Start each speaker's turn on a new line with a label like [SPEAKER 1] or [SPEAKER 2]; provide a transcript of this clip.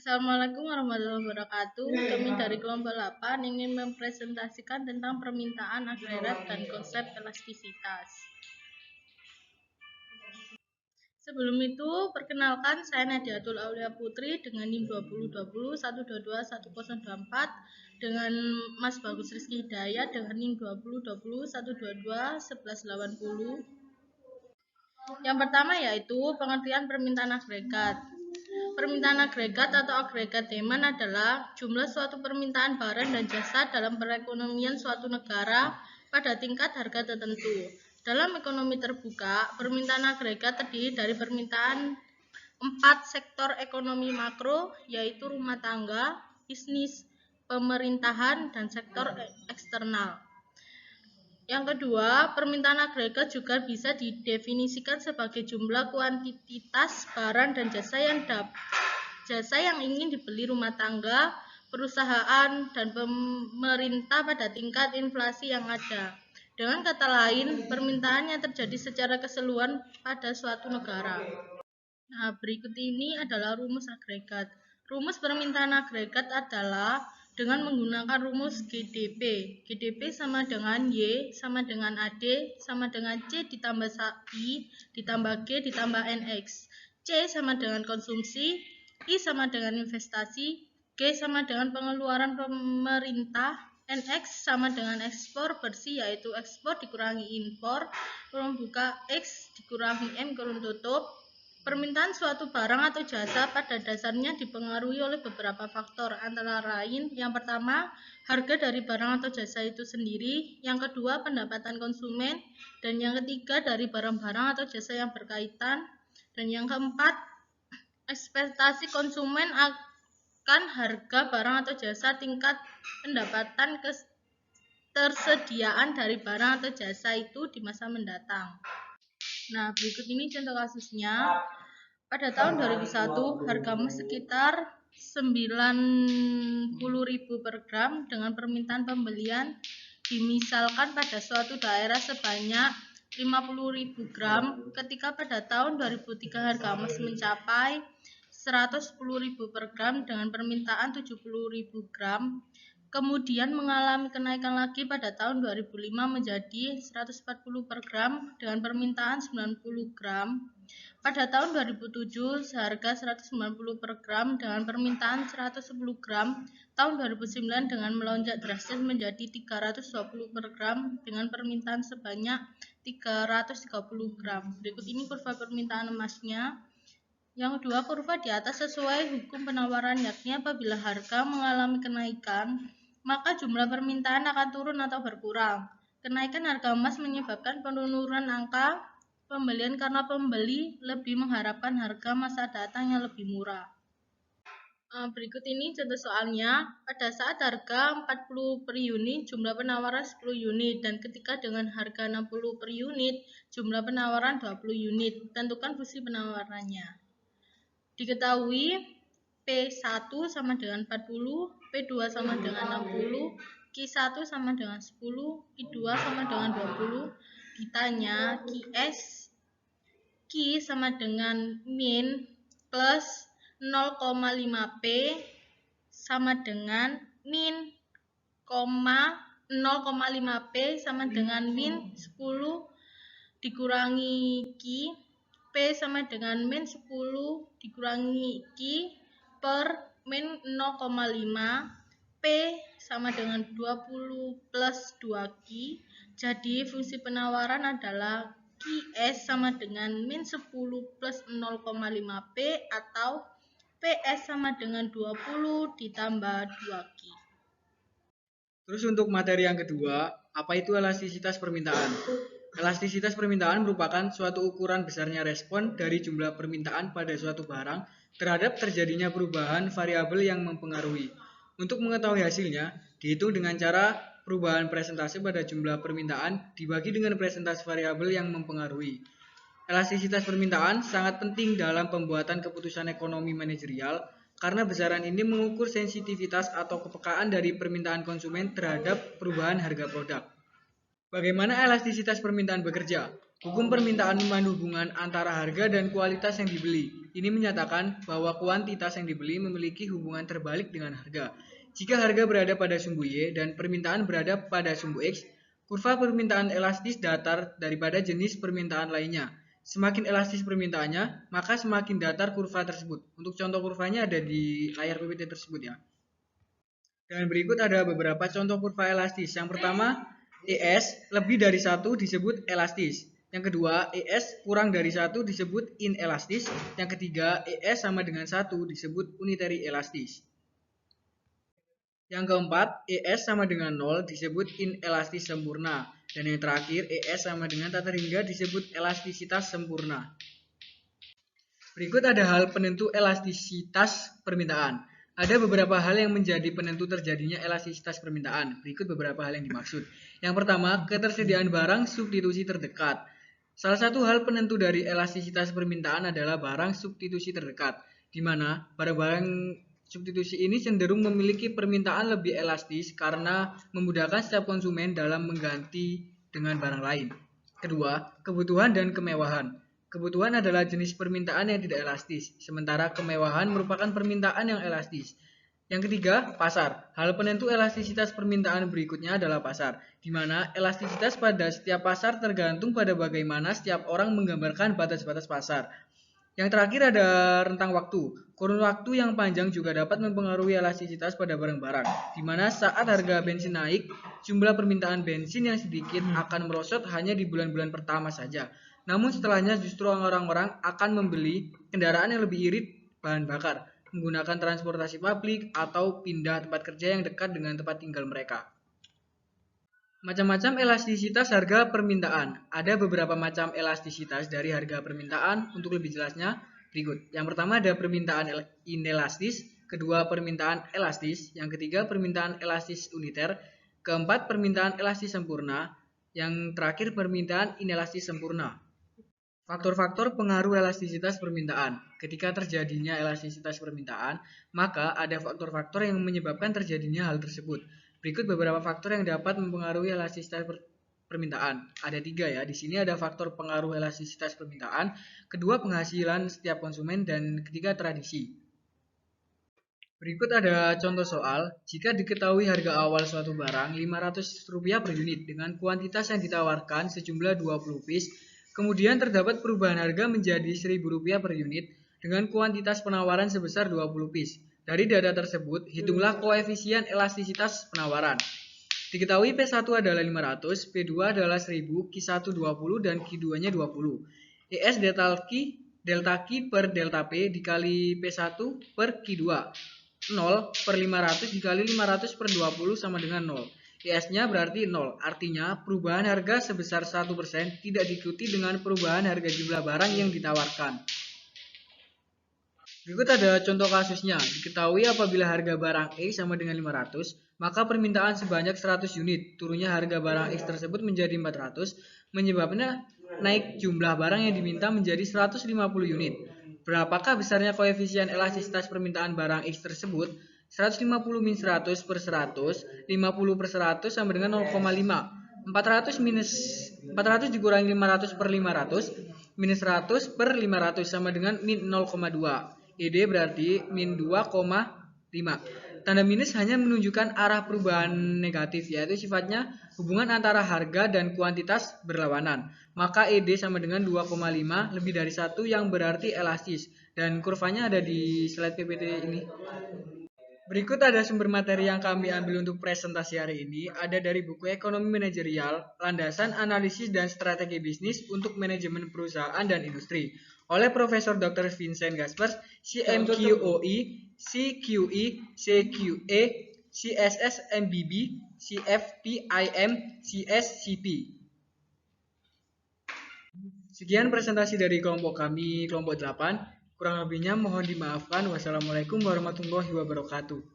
[SPEAKER 1] Assalamualaikum warahmatullahi wabarakatuh. Kami dari kelompok 8 ingin mempresentasikan tentang permintaan agregat dan konsep elastisitas. Sebelum itu, perkenalkan saya Nadiatul Aulia Putri dengan NIM 2020 122 1024 dengan Mas Bagus Rizky Hidayat dengan NIM 2020 122 1180. Yang pertama yaitu pengertian permintaan agregat. Permintaan agregat atau agregat demand adalah jumlah suatu permintaan barang dan jasa dalam perekonomian suatu negara pada tingkat harga tertentu. Dalam ekonomi terbuka, permintaan agregat terdiri dari permintaan 4 sektor ekonomi makro, yaitu rumah tangga, bisnis, pemerintahan, dan sektor eksternal. Yang kedua, permintaan agregat juga bisa didefinisikan sebagai jumlah kuantitas barang dan jasa yang ingin dibeli rumah tangga, perusahaan, dan pemerintah pada tingkat inflasi yang ada. Dengan kata lain, permintaan yang terjadi secara keseluruhan pada suatu negara. Nah, berikut ini adalah rumus agregat. Rumus permintaan agregat adalah dengan menggunakan rumus GDP. GDP sama dengan Y sama dengan AD sama dengan C ditambah I ditambah G ditambah NX. C sama dengan konsumsi, I sama dengan investasi, G sama dengan pengeluaran pemerintah, NX sama dengan ekspor bersih yaitu ekspor dikurangi impor, kurung buka X dikurangi M kurung tutup. Permintaan suatu barang atau jasa pada dasarnya dipengaruhi oleh beberapa faktor, antara lain yang pertama, harga dari barang atau jasa itu sendiri, yang kedua, pendapatan konsumen, dan yang ketiga, dari barang-barang atau jasa yang berkaitan, dan yang keempat, ekspektasi konsumen akan harga barang atau jasa, tingkat pendapatan ketersediaan dari barang atau jasa itu di masa mendatang. Nah, berikut ini contoh kasusnya. Pada tahun 2001, harga emas sekitar 90.000 per gram dengan permintaan pembelian dimisalkan pada suatu daerah sebanyak 50.000 gram. Ketika pada tahun 2003 harga emas mencapai 110.000 per gram dengan permintaan 70.000 gram, kemudian mengalami kenaikan lagi pada tahun 2005 menjadi 140 per gram dengan permintaan 90 gram. Pada tahun 2007 seharga 190 per gram dengan permintaan 110 gram. Tahun 2009 dengan melonjak drastis menjadi 320 per gram dengan permintaan sebanyak 330 gram. Berikut ini kurva permintaan emasnya. Yang kedua, kurva di atas sesuai hukum penawaran, yakni apabila harga mengalami kenaikan, maka jumlah permintaan akan turun atau berkurang. Kenaikan harga emas menyebabkan penurunan angka pembelian karena pembeli lebih mengharapkan harga masa datang yang lebih murah. Berikut ini contoh soalnya. Pada saat harga 40 per unit, jumlah penawaran 10 unit, dan ketika dengan harga 60 per unit, jumlah penawaran 20 unit. Tentukan fungsi penawarannya. Diketahui P1 sama dengan 40, P2 sama dengan 60, Q1 sama dengan 10, Q2 sama dengan 20. Ditanya Q sama dengan min plus 0,5 P sama dengan min 0,5 P sama dengan min 10 dikurangi Q, P sama dengan min 10 dikurangi Q per min 0,5, P sama dengan 20 plus 2Q. Jadi fungsi penawaran adalah QS sama dengan min 10 plus 0,5 P atau PS sama dengan 20 ditambah 2Q.
[SPEAKER 2] Terus untuk materi yang kedua, apa itu elastisitas permintaan? Elastisitas permintaan merupakan suatu ukuran besarnya respon dari jumlah permintaan pada suatu barang terhadap terjadinya perubahan variabel yang mempengaruhi. Untuk mengetahui hasilnya, dihitung dengan cara perubahan presentase pada jumlah permintaan dibagi dengan presentase variabel yang mempengaruhi. Elastisitas permintaan sangat penting dalam pembuatan keputusan ekonomi manajerial karena besaran ini mengukur sensitivitas atau kepekaan dari permintaan konsumen terhadap perubahan harga produk. Bagaimana elastisitas permintaan bekerja? Hukum permintaan memandu hubungan antara harga dan kualitas yang dibeli. Ini menyatakan bahwa kuantitas yang dibeli memiliki hubungan terbalik dengan harga. Jika harga berada pada sumbu Y dan permintaan berada pada sumbu X, kurva permintaan elastis datar daripada jenis permintaan lainnya. Semakin elastis permintaannya, maka semakin datar kurva tersebut. Untuk contoh kurvanya ada di layar PPT tersebut ya. Dan berikut ada beberapa contoh kurva elastis. Yang pertama, ES lebih dari 1 disebut elastis. Yang kedua, ES kurang dari 1 disebut inelastis. Yang ketiga, ES sama dengan 1 disebut unitary elastis. Yang keempat, ES sama dengan 0 disebut inelastis sempurna. Dan yang terakhir, ES sama dengan tak terhingga disebut elastisitas sempurna. Berikut ada hal penentu elastisitas permintaan. Ada beberapa hal yang menjadi penentu terjadinya elastisitas permintaan. Berikut beberapa hal yang dimaksud. Yang pertama, ketersediaan barang substitusi terdekat. Salah satu hal penentu dari elastisitas permintaan adalah barang substitusi terdekat, di mana barang-barang substitusi ini cenderung memiliki permintaan lebih elastis karena memudahkan setiap konsumen dalam mengganti dengan barang lain. Kedua, kebutuhan dan kemewahan. Kebutuhan adalah jenis permintaan yang tidak elastis, sementara kemewahan merupakan permintaan yang elastis. Yang ketiga, pasar. Hal penentu elastisitas permintaan berikutnya adalah pasar, di mana elastisitas pada setiap pasar tergantung pada bagaimana setiap orang menggambarkan batas-batas pasar. Yang terakhir ada rentang waktu. Kurun waktu yang panjang juga dapat mempengaruhi elastisitas pada barang-barang, di mana saat harga bensin naik, jumlah permintaan bensin yang sedikit akan merosot hanya di bulan-bulan pertama saja. Namun setelahnya justru orang-orang akan membeli kendaraan yang lebih irit bahan bakar, menggunakan transportasi publik, atau pindah tempat kerja yang dekat dengan tempat tinggal mereka. Macam-macam elastisitas harga permintaan. Ada beberapa macam elastisitas dari harga permintaan. Untuk lebih jelasnya, berikut. Yang pertama ada permintaan inelastis, kedua permintaan elastis, yang ketiga permintaan elastis uniter, keempat permintaan elastis sempurna, yang terakhir permintaan inelastis sempurna. Faktor-faktor pengaruh elastisitas permintaan. Ketika terjadinya elastisitas permintaan, maka ada faktor-faktor yang menyebabkan terjadinya hal tersebut. Berikut beberapa faktor yang dapat mempengaruhi elastisitas permintaan. Ada 3 ya. Di sini ada faktor pengaruh elastisitas permintaan, kedua penghasilan setiap konsumen, dan ketiga tradisi. Berikut ada contoh soal. Jika diketahui harga awal suatu barang Rp500 per unit dengan kuantitas yang ditawarkan sejumlah 20 piece, kemudian terdapat perubahan harga menjadi Rp1.000 per unit dengan kuantitas penawaran sebesar 20 piece. Dari data tersebut, hitunglah koefisien elastisitas penawaran. Diketahui P1 adalah 500, P2 adalah 1000, Q1 20, dan Q2-nya 20. ES delta Q per delta P dikali P1 per Q2. 0 per 500 dikali 500 per 20 sama dengan 0. ES-nya berarti 0, artinya perubahan harga sebesar 1% tidak diikuti dengan perubahan harga jumlah barang yang ditawarkan. Berikut ada contoh kasusnya. Diketahui apabila harga barang X sama dengan 500, maka permintaan sebanyak 100 unit. Turunnya harga barang X tersebut menjadi 400, menyebabkan naik jumlah barang yang diminta menjadi 150 unit. Berapakah besarnya koefisien elastisitas permintaan barang X tersebut? 150 min 100 per 100, 50 per 100 sama dengan 0,5. 400 dikurangi 500 per 500, minus 100 per 500 sama dengan min 0,2. ED berarti min 2,5. Tanda minus hanya menunjukkan arah perubahan negatif, yaitu sifatnya hubungan antara harga dan kuantitas berlawanan. Maka ED sama dengan 2,5 lebih dari 1 yang berarti elastis. Dan kurvanya ada di slide PPT ini. Berikut ada sumber materi yang kami ambil untuk presentasi hari ini. Ada dari buku Ekonomi Manajerial, Landasan Analisis dan Strategi Bisnis untuk Manajemen Perusahaan dan Industri oleh Profesor Dr. Vincent Gaspers, CMQOI, CQE, CQE, CSS MBB, CFPIM, CSCP. Sekian presentasi dari kelompok kami, kelompok 8. Kurang lebihnya mohon dimaafkan. Wassalamualaikum warahmatullahi wabarakatuh.